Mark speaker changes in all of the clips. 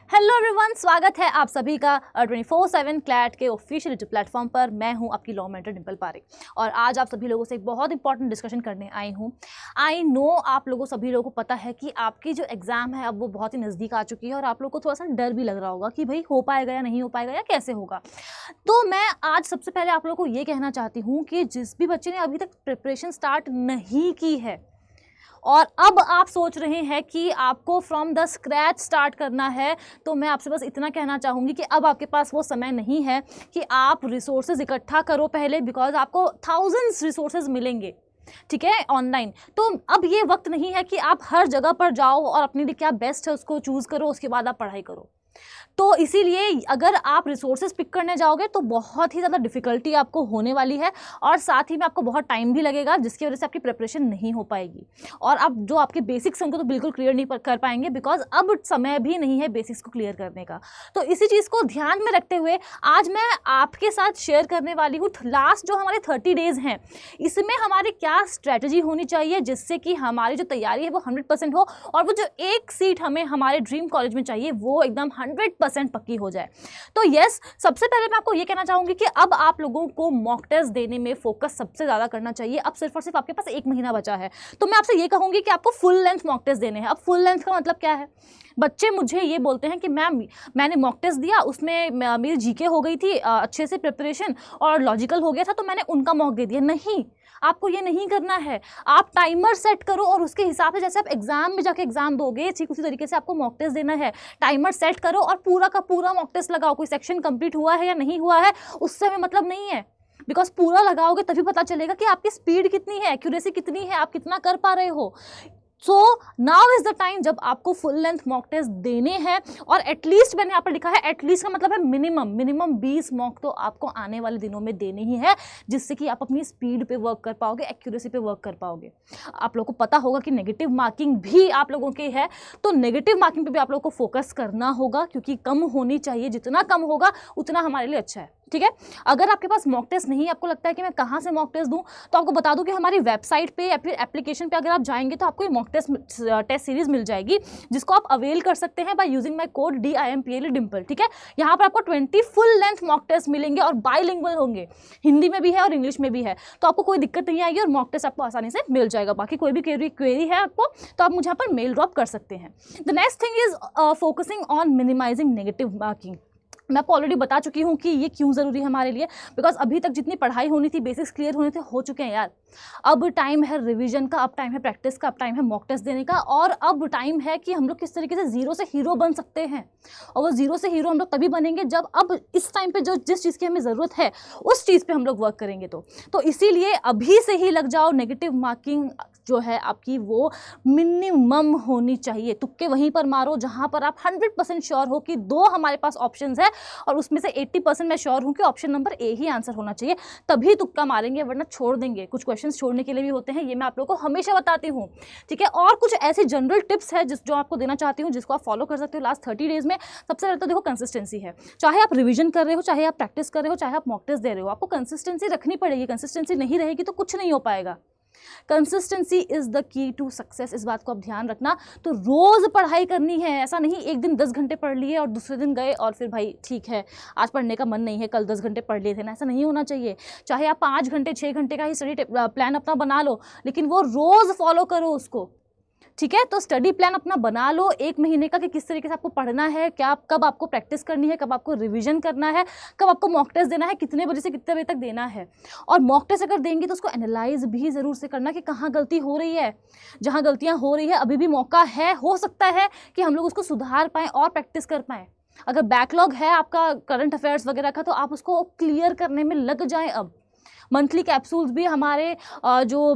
Speaker 1: Hello everyone, स्वागत है आप सभी का 24/7 क्लैट के ऑफिशियल यूट्यूब प्लेटफॉर्म पर। मैं हूं आपकी लॉ मेंटर डिंपल पारेख और आज आप सभी लोगों से एक बहुत इंपॉर्टेंट डिस्कशन करने आई हूं। आई नो आप लोगों सभी लोगों को पता है कि आपकी जो एग्ज़ाम है अब वो बहुत ही नज़दीक आ चुकी है और आप लोगों को थोड़ा सा डर भी लग रहा होगा कि भाई हो पाएगा या नहीं हो पाएगा या कैसे होगा। तो मैं आज सबसे पहले आप लोगों को ये कहना चाहती हूँ कि जिस भी बच्चे ने अभी तक प्रिपरेशन स्टार्ट नहीं की है और अब आप सोच रहे हैं कि आपको फ्रॉम द स्क्रैच स्टार्ट करना है, तो मैं आपसे बस इतना कहना चाहूँगी कि अब आपके पास वो समय नहीं है कि आप रिसोर्सेज इकट्ठा करो पहले, बिकॉज आपको थाउजेंड्स रिसोर्सेज मिलेंगे, ठीक है, ऑनलाइन। तो अब ये वक्त नहीं है कि आप हर जगह पर जाओ और अपने लिए क्या बेस्ट है उसको चूज़ करो, उसके बाद आप पढ़ाई करो। तो इसीलिए अगर आप रिसोर्सेज पिक करने जाओगे तो बहुत ही ज़्यादा डिफ़िकल्टी आपको होने वाली है और साथ ही में आपको बहुत टाइम भी लगेगा, जिसकी वजह से आपकी प्रिपरेशन नहीं हो पाएगी और अब जो आपके बेसिक्स हैं उनको तो बिल्कुल क्लियर नहीं कर पाएंगे, बिकॉज अब समय भी नहीं है बेसिक्स को क्लियर करने का। तो इसी चीज़ को ध्यान में रखते हुए आज मैं आपके साथ शेयर करने वाली हूँ लास्ट जो हमारे 30 डेज़ हैं, इसमें हमारी क्या स्ट्रैटेजी होनी चाहिए जिससे कि हमारी जो तैयारी है वो 100% हो और वो जो एक सीट हमें हमारे ड्रीम कॉलेज में चाहिए वो एकदम 100% पक्की हो जाए। तो यस, सबसे पहले मैं आपको ये कहना चाहूंगी कि अब आप लोगों को मॉक टेस्ट देने में फोकस सबसे ज़्यादा करना चाहिए। अब सिर्फ और सिर्फ आपके पास 1 महीना बचा है, तो मैं आपसे ये कहूंगी कि आपको फुल लेंथ मॉक टेस्ट देने हैं। अब फुल लेंथ का मतलब क्या है? बच्चे मुझे ये बोलते हैं कि मैंने मॉक टेस्ट दिया, उसमें मेरी जीके हो गई थी अच्छे से प्रिपरेशन और लॉजिकल हो गया था, तो मैंने उनका मॉक दे दिया। नहीं, आपको ये नहीं करना है। आप टाइमर सेट करो और उसके हिसाब से जैसे आप एग्जाम में जाके एग्जाम दोगे ठीक उसी तरीके से आपको मॉक टेस्ट देना है। टाइमर सेट करो और पूरा का पूरा मॉक टेस्ट लगाओ। कोई सेक्शन कंप्लीट हुआ है या नहीं हुआ है उससे हमें मतलब नहीं है, बिकॉज पूरा लगाओगे तभी पता चलेगा कि आपकी स्पीड कितनी है, एक्यूरेसी कितनी है, आप कितना कर पा रहे हो। So now is the time जब आपको फुल लेंथ मॉक टेस्ट देने हैं और एटलीस्ट मैंने यहाँ पर लिखा है एटलीस्ट का मतलब है मिनिमम 20 मॉक तो आपको आने वाले दिनों में देने ही है, जिससे कि आप अपनी स्पीड पे वर्क कर पाओगे, एक्यूरेसी पे वर्क कर पाओगे। आप लोगों को पता होगा कि नेगेटिव मार्किंग भी आप लोगों की है, तो नेगेटिव मार्किंग पे भी आप लोगों को फोकस करना होगा क्योंकि कम होनी चाहिए, जितना कम होगा उतना हमारे लिए अच्छा है, ठीक है। अगर आपके पास मॉक टेस्ट नहीं है, आपको लगता है कि मैं कहाँ से मॉक टेस्ट दूँ, तो आपको बता दूं कि हमारी वेबसाइट पे या फिर एप्लीकेशन पे अगर आप जाएंगे तो आपको ये मॉक टेस्ट सीरीज मिल जाएगी, जिसको आप अवेल कर सकते हैं by using my code DIMPL Dimple, ठीक है। यहाँ पर आपको 20 फुल लेंथ मॉक टेस्ट मिलेंगे और बाइलिंगुअल होंगे, हिंदी में भी है और इंग्लिश में भी है, तो आपको कोई दिक्कत नहीं आएगी और मॉक टेस्ट आपको आसानी से मिल जाएगा। बाकी कोई भी क्वेरी है आपको तो आप मुझे यहाँ पर मेल ड्रॉप कर सकते हैं। The next thing is focusing on minimising negative marking. मैं आपको ऑलरेडी बता चुकी हूँ कि ये क्यों ज़रूरी है हमारे लिए, बिकॉज अभी तक जितनी पढ़ाई होनी थी, बेसिक्स क्लियर होने थे, हो चुके हैं यार। अब टाइम है रिवीजन का, अब टाइम है प्रैक्टिस का, अब टाइम है मॉक टेस्ट देने का और अब टाइम है कि हम लोग किस तरीके से जीरो से हीरो बन सकते हैं। और वो जीरो से हीरो हम लोग तभी बनेंगे जब अब इस टाइम पे जो जिस चीज़ की हमें ज़रूरत है उस चीज़ पे हम लोग वर्क करेंगे। तो इसीलिए अभी से ही लग जाओ। नेगेटिव मार्किंग जो है आपकी वो मिनिमम होनी चाहिए। तुक्के वहीं पर मारो जहाँ पर आप 100% श्योर हो कि 2 हमारे पास ऑप्शंस है और उसमें से 80% मैं श्योर हूँ कि option number A he answer होना चाहिए, तभी तुक्का मारेंगे, वरना छोड़ देंगे। कुछ क्वेश्चंस छोड़ने के लिए भी होते हैं, ये मैं आप लोगों को हमेशा बताती हूँ, ठीक है। और कुछ ऐसी जनरल टिप्स है जो आपको देना चाहती हूँ, जिसको आप फॉलो कर सकते हो लास्ट 30 डेज में। सबसे पहले तो देखो कंसिस्टेंसी है। चाहे आप रिविजन कर रहे हो, चाहे आप प्रैक्टिस कर रहे हो, चाहे आप मॉक टेस्ट दे रहे हो, आपको कंसिस्टेंसी रखनी पड़ेगी। कंसिस्टेंसी नहीं रहेगी तो कुछ नहीं हो पाएगा। Consistency is the key to success, इस बात को आप ध्यान रखना। तो रोज पढ़ाई करनी है, ऐसा नहीं एक दिन 10 घंटे पढ़ लिए और दूसरे दिन गए और फिर भाई ठीक है आज पढ़ने का मन नहीं है, कल 10 घंटे पढ़ लिए थे ना, ऐसा नहीं होना चाहिए। चाहे आप 5 घंटे 6 घंटे का ही स्टडी प्लान अपना बना लो, लेकिन वो रोज फॉलो करो उसको, ठीक है। तो स्टडी प्लान अपना बना लो 1 महीने का कि किस तरीके से आपको पढ़ना है, क्या कब आपको प्रैक्टिस करनी है, कब आपको रिवीजन करना है, कब आपको मॉक टेस्ट देना है, कितने बजे से कितने बजे तक देना है। और मॉक टेस्ट अगर देंगे तो उसको एनालाइज भी ज़रूर से करना कि कहाँ गलती हो रही है। जहाँ गलतियाँ हो रही है अभी भी मौका है, हो सकता है कि हम लोग उसको सुधार पाएँ और प्रैक्टिस कर पाएँ। अगर बैकलॉग है आपका करंट अफेयर्स वगैरह का तो आप उसको क्लियर करने में लग जाएँ। अब मंथली कैप्सूल्स भी हमारे जो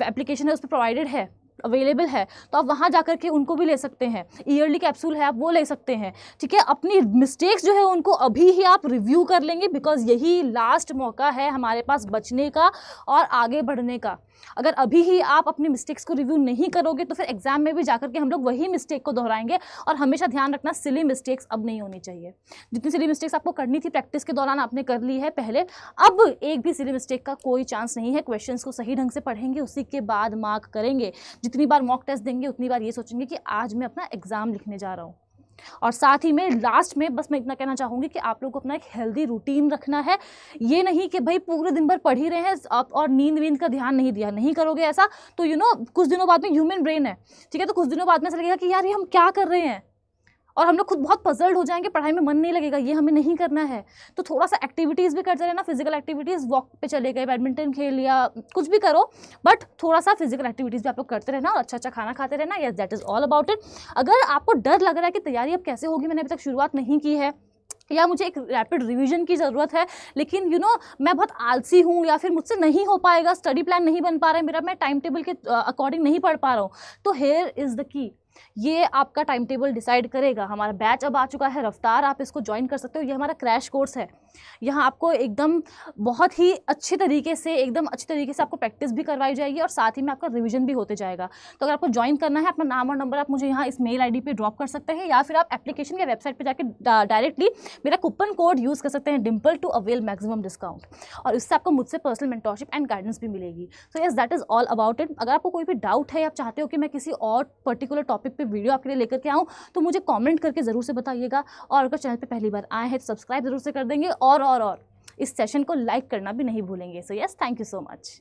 Speaker 1: एप्लीकेशन है उस पर प्रोवाइडेड है, अवेलेबल है, तो आप वहाँ जाकर के उनको भी ले सकते हैं। ईयरली कैप्सूल है, आप वो ले सकते हैं, ठीक है। अपनी मिस्टेक्स जो है उनको अभी ही आप रिव्यू कर लेंगे, बिकॉज यही लास्ट मौका है हमारे पास बचने का और आगे बढ़ने का। अगर अभी ही आप अपनी मिस्टेक्स को रिव्यू नहीं करोगे तो फिर एग्जाम में भी जाकर के हम लोग वही मिस्टेक को दोहराएंगे। और हमेशा ध्यान रखना, सिली मिस्टेक्स अब नहीं होनी चाहिए। जितनी सिली मिस्टेक्स आपको करनी थी प्रैक्टिस के दौरान आपने कर ली है पहले, अब एक भी सिली मिस्टेक का कोई चांस नहीं है। क्वेश्चंस को सही ढंग से पढ़ेंगे, उसी के बाद मार्क करेंगे। जितनी बार मॉक टेस्ट देंगे उतनी बार ये सोचेंगे कि आज मैं अपना एग्जाम लिखने जा रहा हूँ, और साथ ही में लास्ट में बस मैं इतना कहना चाहूँगी कि आप लोग को अपना एक हेल्दी रूटीन रखना है। ये नहीं कि भाई पूरे दिन भर पढ़ ही रहे हैं आप और नींद वींद का ध्यान नहीं दिया, नहीं करोगे ऐसा तो कुछ दिनों बाद में ह्यूमन ब्रेन है, ठीक है, तो कुछ दिनों बाद में ऐसा लगेगा कि यार ये हम क्या कर रहे हैं, और हम लोग खुद बहुत पजल्ड हो जाएंगे, पढ़ाई में मन नहीं लगेगा। ये हमें नहीं करना है। तो थोड़ा सा एक्टिविटीज़ भी करते रहना, फिजिकल एक्टिविटीज़, वॉक पे चले गए, बैडमिंटन खेल लिया, कुछ भी करो, बट थोड़ा सा फिजिकल एक्टिविटीज़ भी आप लोग करते रहना और अच्छा अच्छा खाना खाते रहना। Yes, that is all about it. अगर आपको डर लग रहा है कि तैयारी अब कैसे होगी, मैंने अभी तक शुरुआत नहीं की है, या मुझे एक रैपिड रिवीजन की ज़रूरत है, लेकिन मैं बहुत आलसी हूँ, या फिर मुझसे नहीं हो पाएगा, स्टडी प्लान नहीं बन पा रहा है मेरा, मैं टाइम टेबल के अकॉर्डिंग नहीं पढ़ पा रहा हूँ, तो हेयर इज़ द की। ये आपका टाइम टेबल डिसाइड करेगा। हमारा बैच अब आ चुका है रफ्तार, आप इसको ज्वाइन कर सकते हो। ये हमारा क्रैश कोर्स है। यहाँ आपको एकदम बहुत ही अच्छे तरीके से आपको प्रैक्टिस भी करवाई जाएगी और साथ ही में आपका रिवीजन भी होते जाएगा। तो अगर आपको ज्वाइन करना है, अपना नाम और नंबर आप मुझे यहाँ इस मेल आईडी पे ड्रॉप कर सकते हैं, या फिर आप एप्लीकेशन या वेबसाइट पे जाकर डायरेक्टली मेरा कूपन कोड यूज़ कर सकते हैं, Dimple, to avail maximum discount, और इससे आपको मुझसे पर्सनल मेंटोरशिप एंड गाइडेंस भी मिलेगी। So yes, that is all about it. अगर आपको कोई भी डाउट है, आप चाहते हो कि मैं किसी और पर्टिकुलर टॉपिक पे वीडियो आपके लिए लेकर के आऊँ, तो मुझे कमेंट करके ज़रूर से बताइएगा। और अगर चैनल पे पहली बार आए हैं तो सब्सक्राइब ज़रूर से कर देंगे, और इस सेशन को लाइक करना भी नहीं भूलेंगे। So yes, thank you so much.